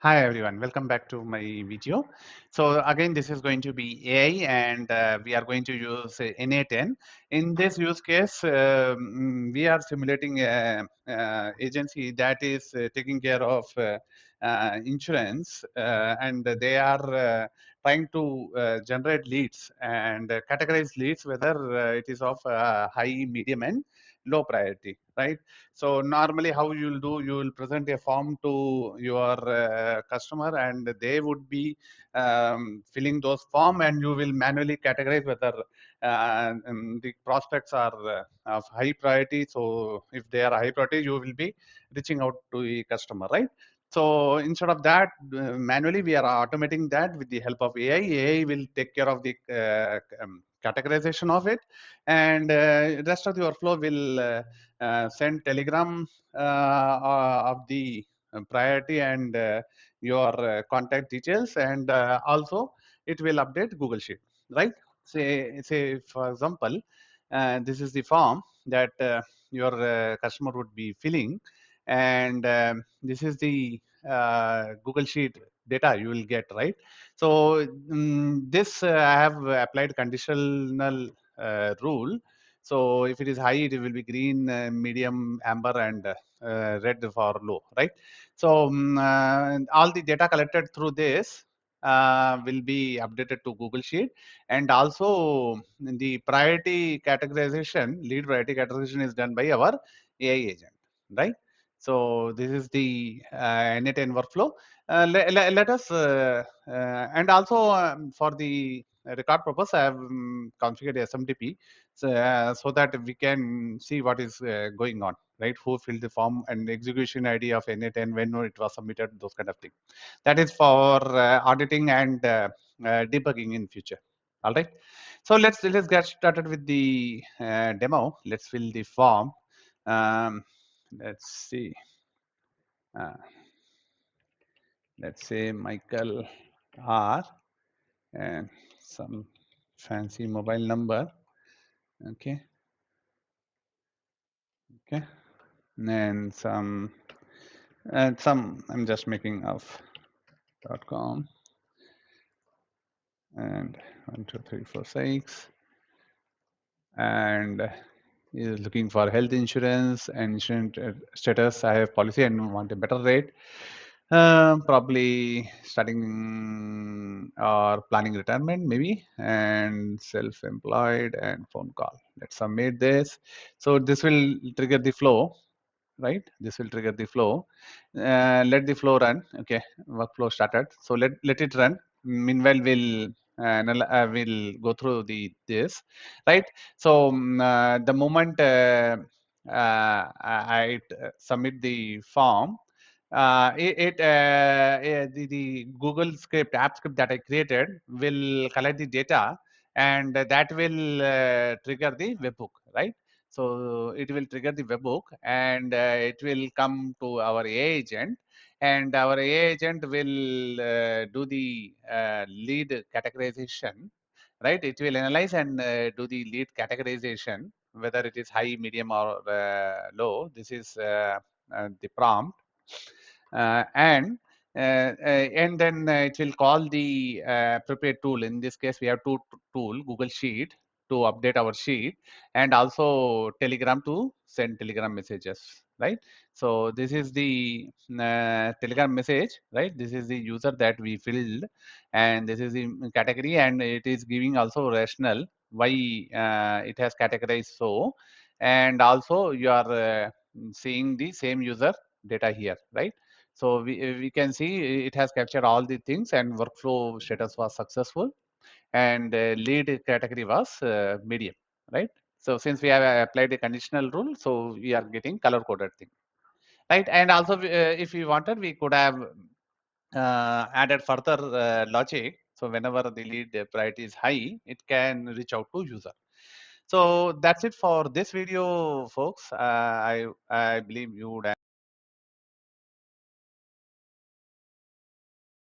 Hi everyone, welcome back to my video. So again, this is going to be AI and we are going to use n8n. In this use case, we are simulating a agency that is taking care of insurance and they are trying to generate leads and categorize leads whether it is of high, medium and low priority, right? So normally how you'll do, you will present a form to your customer and they would be filling those form and you will manually categorize whether the prospects are of high priority. So if they are high priority, you will be reaching out to the customer, right? So instead of that, manually we are automating that with the help of AI. AI will take care of the categorization of it, and rest of the workflow will send telegram of the priority and your contact details, and also it will update Google Sheet, right? Say for example, this is the form that your customer would be filling, and this is the Google Sheet data you will get, right? So this I have applied conditional rule. So if it is high, it will be green, medium, amber, and red for low, right? So all the data collected through this will be updated to Google Sheet, and also the priority categorization, lead priority categorization is done by our AI agent, right? So this is the n8n workflow. Let us, and also for the record purpose, I have configured SMTP so that we can see what is going on, right? Who filled the form and execution ID of n8n, when it was submitted, those kind of things. That is for auditing and debugging in future. All right. So let's get started with the demo. Let's fill the form. Let's see. Uh, let's say Michael R and some fancy mobile number. Okay. Okay. And some I'm just making of .com and 1 2 3 4 6 and is looking for health insurance and insurance status. I have policy and want a better rate. Probably starting or planning retirement maybe, and self-employed and phone call. Let's submit this. So this will trigger the flow, right? This will trigger the flow. Let the flow run. Okay, workflow started. So let it run. Meanwhile, we'll go through this, right? So the moment I submit the form, the Google script, app script that I created will collect the data, and that will trigger the webhook, right? So it will trigger the webhook, and it will come to our AI agent, and our AI agent will do the lead categorization, right? It will analyze and do the lead categorization, whether it is high, medium, or low. This is the prompt, and then it will call the appropriate tool. In this case, we have two tool, Google Sheet to update our sheet, and also Telegram to send Telegram messages, right? So this is the Telegram message, right? This is the user that we filled, and this is the category, and it is giving also rationale why it has categorized so, and also you are seeing the same user data here, right? So we can see it has captured all the things, and workflow status was successful, and lead category was medium, right? So since we have applied a conditional rule, so we are getting color coded thing, right? And also if we wanted, we could have added further logic. So whenever the lead priority is high, it can reach out to user. So that's it for this video, folks. I believe you would